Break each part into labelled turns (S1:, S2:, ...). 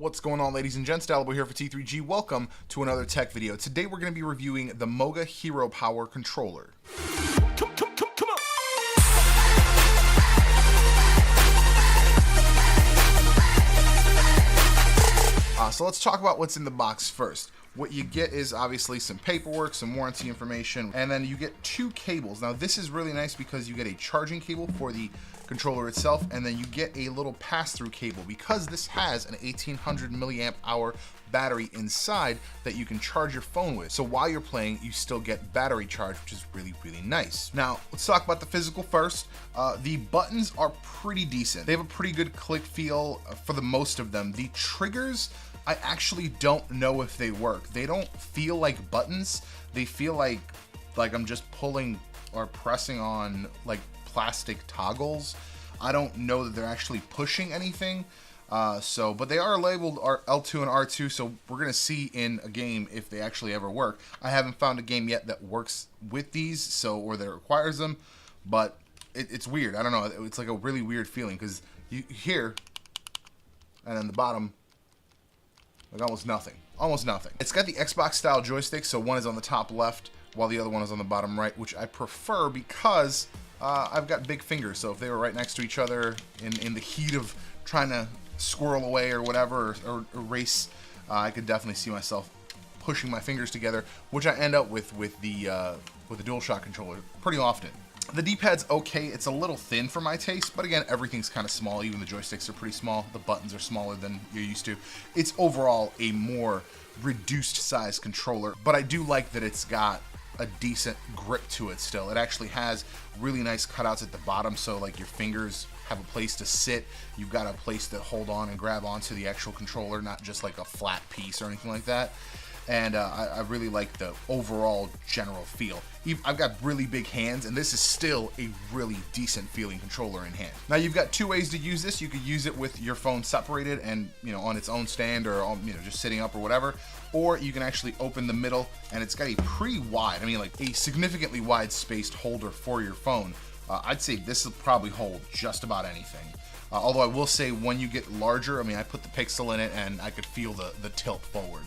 S1: What's going on, ladies and gents? Dalibor here for T3G. Welcome to another tech video. Today we're going to be reviewing the Moga Hero Power controller. Come on. So let's talk about what's in the box first. What you get is obviously some paperwork, some warranty information, and then you get two cables. Now this is really nice because you get a charging cable for the controller itself, and then you get a little pass-through cable because this has an 1800 milliamp hour battery inside that you can charge your phone with. So while you're playing, you still get battery charge, which is really, really nice. Now, let's talk about the physical first. The buttons are pretty decent. They have a pretty good click feel for the most of them. The triggers, I actually don't know if they work. They don't feel like buttons. They feel like I'm just pulling or pressing on like plastic toggles. I don't know that they're actually pushing anything. But they are labeled L2 and R2, so we're gonna see in a game if they actually ever work. I haven't found a game yet that works with these, or that requires them, but it's weird. I don't know. It's like a really weird feeling because you hear, and then the bottom, like almost nothing. Almost nothing. It's got the Xbox style joystick, so one is on the top left while the other one is on the bottom right, which I prefer because I've got big fingers, so if they were right next to each other in the heat of trying to squirrel away or whatever, or race, I could definitely see myself pushing my fingers together, which I end up with the DualShock controller pretty often. The D-pad's okay. It's a little thin for my taste, but again, everything's kind of small. Even the joysticks are pretty small. The buttons are smaller than you're used to. It's overall a more reduced size controller, but I do like that it's got a decent grip to it still. It actually has really nice cutouts at the bottom, so like your fingers have a place to sit. You've got a place to hold on and grab onto the actual controller, not just like a flat piece or anything like that. And I really like the overall general feel. I've got really big hands, and this is still a really decent feeling controller in hand. Now you've got two ways to use this. You could use it with your phone separated and on its own stand, or just sitting up or whatever, or you can actually open the middle, and it's got a pretty wide, like a significantly wide spaced holder for your phone. I'd say this will probably hold just about anything. Although I will say when you get larger, I put the Pixel in it and I could feel the tilt forward.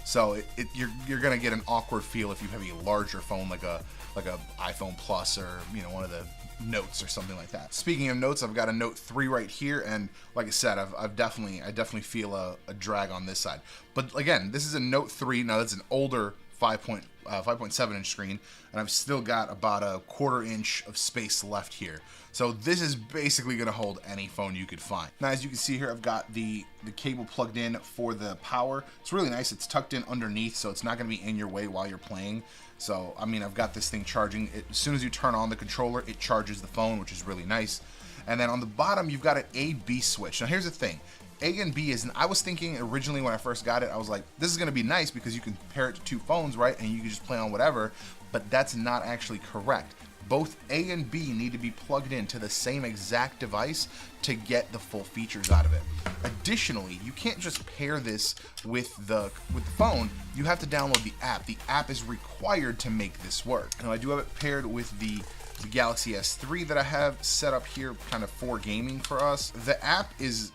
S1: So you're gonna get an awkward feel if you have a larger phone like a iPhone Plus or one of the Notes or something like that. Speaking of Notes, I've got a Note 3 right here, and like I said, I definitely feel a drag on this side. But again, this is a Note 3. Now that's an older 5.7 inch screen, and I've still got about a 1/4 inch of space left here. So this is basically going to hold any phone you could find. Now, as you can see here, I've got the cable plugged in for the power. It's really nice. It's tucked in underneath, so it's not going to be in your way while you're playing. So, I've got this thing charging. As soon as you turn on the controller, it charges the phone, which is really nice. And then on the bottom, you've got an A-B switch. Now, here's the thing. A and B is, I was thinking originally when I first got it, I was like, this is going to be nice because you can pair it to two phones, right? And you can just play on whatever, but that's not actually correct. Both A and B need to be plugged into the same exact device to get the full features out of it. Additionally, you can't just pair this with the phone. You have to download the app. The app is required to make this work. Now, I do have it paired with the Galaxy S3 that I have set up here kind of for gaming for us. The app is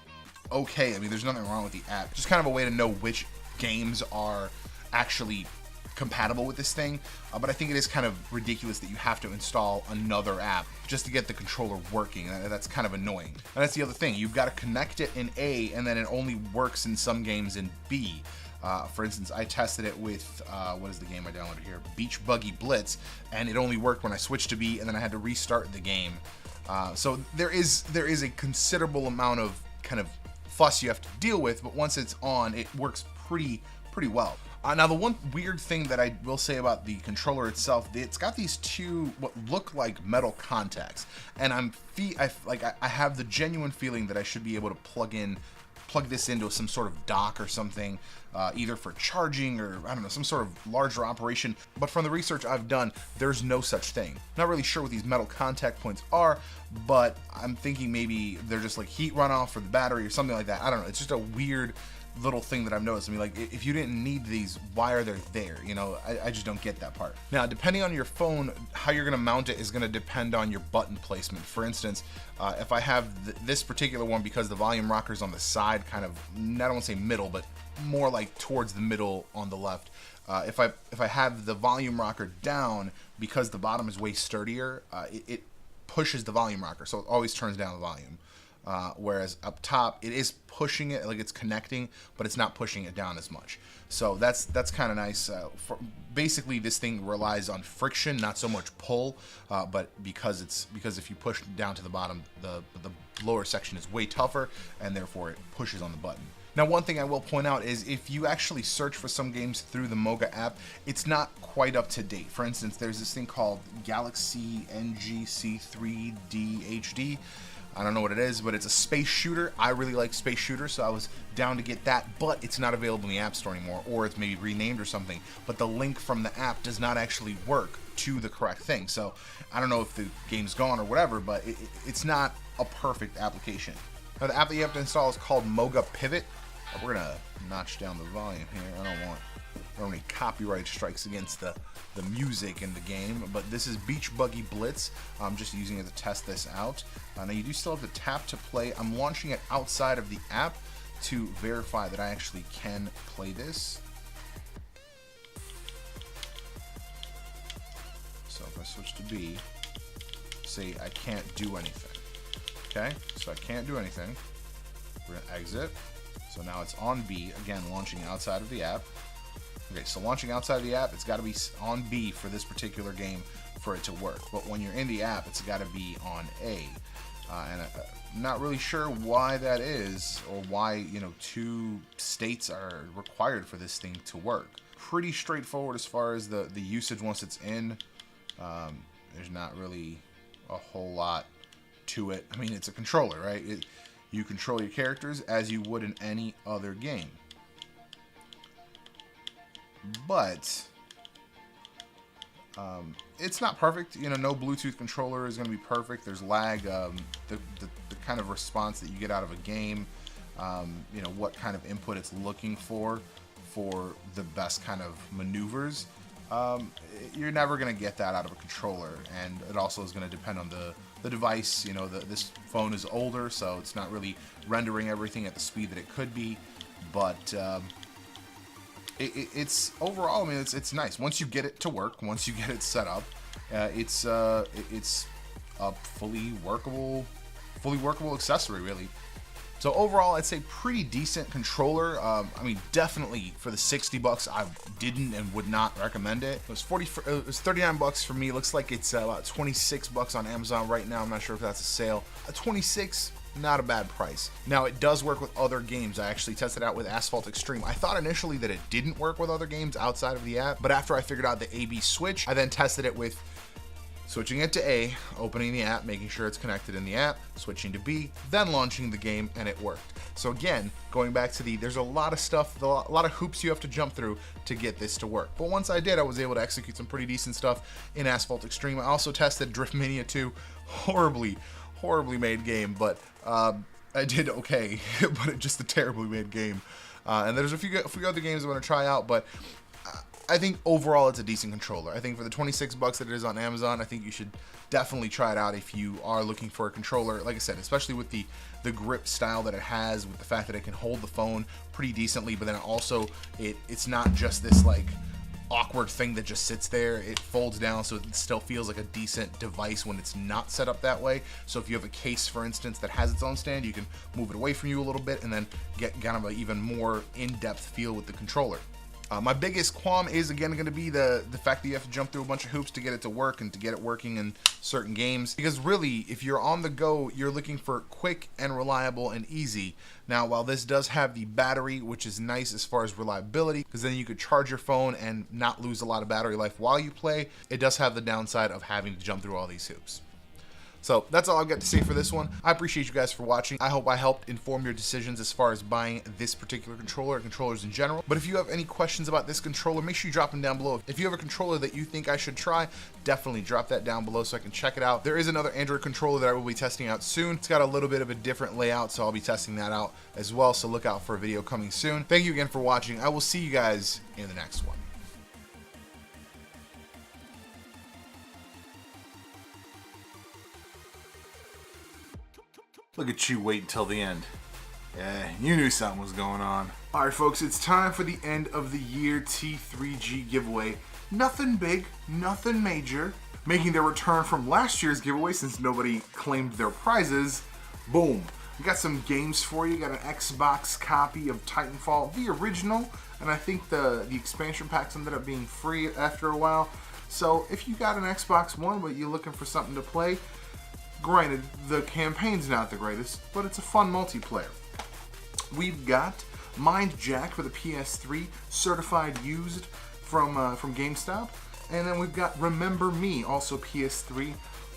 S1: okay. There's nothing wrong with the app. Just kind of a way to know which games are actually compatible with this thing, but I think it is kind of ridiculous that you have to install another app just to get the controller working. That's kind of annoying. And that's the other thing. You've got to connect it in A, and then it only works in some games in B. For instance, I tested it with, what is the game I downloaded here? Beach Buggy Blitz, and it only worked when I switched to B, and then I had to restart the game. So there is a considerable amount of kind of fuss you have to deal with, but once it's on, it works pretty well. Now, the one weird thing that I will say about the controller itself, it's got these two what look like metal contacts, and I have the genuine feeling that I should be able to plug this into some sort of dock or something, either for charging or I don't know, some sort of larger operation. But from the research I've done, there's no such thing. Not really sure what these metal contact points are, but I'm thinking maybe they're just like heat runoff for the battery or something like that. I don't know. It's just a weird little thing that I've noticed. I mean, like, if you didn't need these, why are they there? You know, I just don't get that part. Now, depending on your phone, how you're going to mount it is going to depend on your button placement. For instance, if I have this particular one, because the volume rocker's on the side, kind of, I don't want to say middle, but more like towards the middle on the left. If I have the volume rocker down, because the bottom is way sturdier, it pushes the volume rocker, so it always turns down the volume. Whereas up top, it is pushing it, like it's connecting, but it's not pushing it down as much. So that's kind of nice. Basically, this thing relies on friction, not so much pull, but because if you push down to the bottom, the lower section is way tougher, and therefore it pushes on the button. Now, one thing I will point out is if you actually search for some games through the Moga app, it's not quite up to date. For instance, there's this thing called Galaxy NGC3D HD. I don't know what it is, but it's a space shooter. I really like space shooters, so I was down to get that, but it's not available in the App Store anymore, or it's maybe renamed or something. But the link from the app does not actually work to the correct thing. So I don't know if the game's gone or whatever, but it's not a perfect application. Now, the app that you have to install is called Moga Pivot. We're gonna notch down the volume here. I don't want any copyright strikes against the music in the game, but this is Beach Buggy Blitz. I'm just using it to test this out. Now, you do still have to tap to play. I'm launching it outside of the app to verify that I actually can play this. So if I switch to B, say I can't do anything. Okay, so I can't do anything. We're gonna exit. So now it's on B, again, launching outside of the app. Okay, so launching outside of the app, it's got to be on B for this particular game for it to work. But when you're in the app, it's got to be on A. And I'm not really sure why that is, or why, you know, 2 states are required for this thing to work. Pretty straightforward as far as the usage once it's in. There's not really a whole lot to it. I mean, it's a controller, right? You control your characters as you would in any other game. But it's not perfect. You know, no Bluetooth controller is going to be perfect. There's lag. The kind of response that you get out of a game, you know, what kind of input it's looking for the best kind of maneuvers. You're never going to get that out of a controller, and it also is going to depend on the device. You know, this phone is older, so it's not really rendering everything at the speed that it could be, but it's overall, I mean, it's nice. Once you get it to work, once you get it set up, it's a fully workable accessory, really. So overall, I'd say pretty decent controller. I mean, definitely for the $60, I didn't and would not recommend it. It was $39 for me. Looks like it's about $26 on Amazon right now. I'm not sure if that's a sale. 26. Not a bad price. Now, it does work with other games. I actually tested it out with Asphalt Extreme. I thought initially that it didn't work with other games outside of the app, but after I figured out the A-B switch, I then tested it with switching it to A, opening the app, making sure it's connected in the app, switching to B, then launching the game, and it worked. So again, going back to there's a lot of stuff, a lot of hoops you have to jump through to get this to work. But once I did, I was able to execute some pretty decent stuff in Asphalt Extreme. I also tested Drift Mania 2, horribly made game, but I did okay, but it's just a terribly made game. And there's a few other games I want to try out, but I think overall it's a decent controller. I think for the $26 that it is on Amazon, I think you should definitely try it out if you are looking for a controller. Like I said, especially with the grip style that it has, with the fact that it can hold the phone pretty decently, but then also it's not just this like awkward thing that just sits there. It folds down so it still feels like a decent device when it's not set up that way. So if you have a case, for instance, that has its own stand, you can move it away from you a little bit and then get kind of an even more in-depth feel with the controller. My biggest qualm is, again, going to be the fact that you have to jump through a bunch of hoops to get it to work and to get it working in certain games. Because really, if you're on the go, you're looking for quick and reliable and easy. Now, while this does have the battery, which is nice as far as reliability, because then you could charge your phone and not lose a lot of battery life while you play, it does have the downside of having to jump through all these hoops. So that's all I've got to say for this one. I appreciate you guys for watching. I hope I helped inform your decisions as far as buying this particular controller and controllers in general. But if you have any questions about this controller, make sure you drop them down below. If you have a controller that you think I should try, definitely drop that down below so I can check it out. There is another Android controller that I will be testing out soon. It's got a little bit of a different layout, so I'll be testing that out as well. So look out for a video coming soon. Thank you again for watching. I will see you guys in the next one.
S2: Look at you wait until the end. Yeah, you knew something was going on.
S1: Alright folks, it's time for the end of the year T3G giveaway. Nothing big, nothing major. Making their return from last year's giveaway since nobody claimed their prizes. Boom. We got some games for you. Got an Xbox copy of Titanfall, the original, and I think the expansion packs ended up being free after a while. So if you got an Xbox One but you're looking for something to play, granted, the campaign's not the greatest, but it's a fun multiplayer. We've got Mind Jack for the PS3, certified used from GameStop. And then we've got Remember Me, also PS3,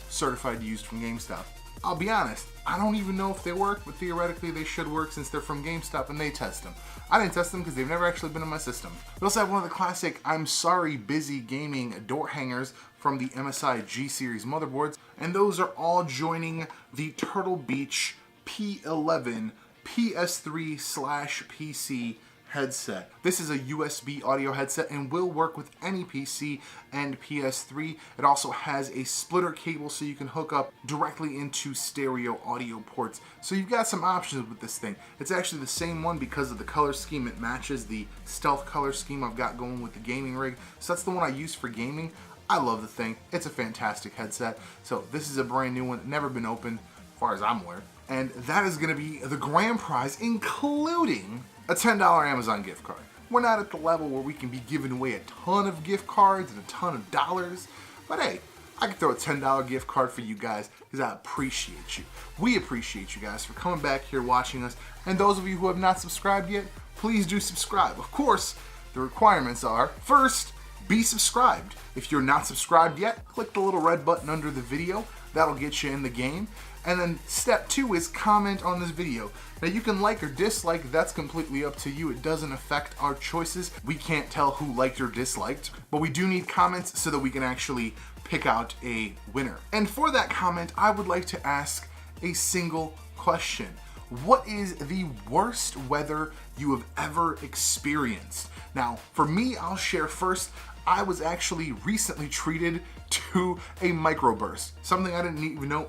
S1: certified used from GameStop. I'll be honest, I don't even know if they work, but theoretically they should work since they're from GameStop and they test them. I didn't test them because they've never actually been in my system. We also have one of the classic I'm Sorry Busy Gaming door hangers from the MSI G Series motherboards, and those are all joining the Turtle Beach P11 PS3/PC headset. This is a USB audio headset and will work with any PC and PS3. It also has a splitter cable so you can hook up directly into stereo audio ports. So you've got some options with this thing. It's actually the same one because of the color scheme. It matches the stealth color scheme I've got going with the gaming rig. So that's the one I use for gaming. I love the thing. It's a fantastic headset. So this is a brand new one, never been opened as far as I'm aware. And that is going to be the grand prize, including a $10 Amazon gift card. We're not at the level where we can be giving away a ton of gift cards and a ton of dollars, but hey, I can throw a $10 gift card for you guys because I appreciate you. We appreciate you guys for coming back here watching us, and those of you who have not subscribed yet, please do subscribe. Of course, the requirements are, first, be subscribed. If you're not subscribed yet, click the little red button under the video. That'll get you in the game. And then step 2 is comment on this video. Now you can like or dislike, that's completely up to you. It doesn't affect our choices. We can't tell who liked or disliked, but we do need comments so that we can actually pick out a winner. And for that comment, I would like to ask a single question. What is the worst weather you have ever experienced? Now, for me, I'll share first. I was actually recently treated to a microburst, something I didn't even know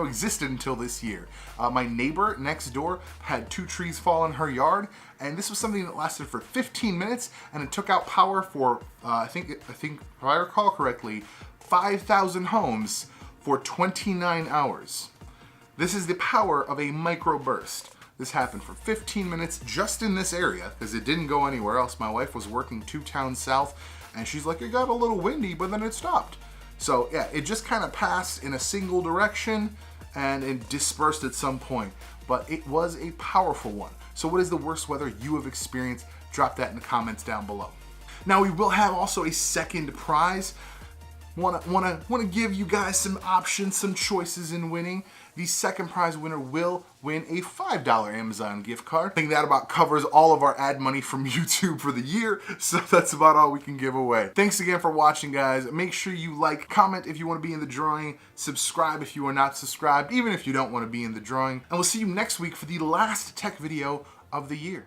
S1: existed until this year. My neighbor next door had 2 trees fall in her yard, and this was something that lasted for 15 minutes, and it took out power for, I think if I recall correctly, 5,000 homes for 29 hours. This is the power of a microburst. This happened for 15 minutes just in this area because it didn't go anywhere else. My wife was working 2 towns south, and she's like, it got a little windy, but then it stopped. So yeah, it just kind of passed in a single direction and it dispersed at some point, but it was a powerful one. So what is the worst weather you have experienced? Drop that in the comments down below. Now we will have also a second prize. Want to give you guys some options, some choices in winning. The second prize winner will win a $5 Amazon gift card. I think that about covers all of our ad money from YouTube for the year, so that's about all we can give away. Thanks again for watching, guys. Make sure you like, comment if you want to be in the drawing, subscribe if you are not subscribed, even if you don't want to be in the drawing, and we'll see you next week for the last tech video of the year.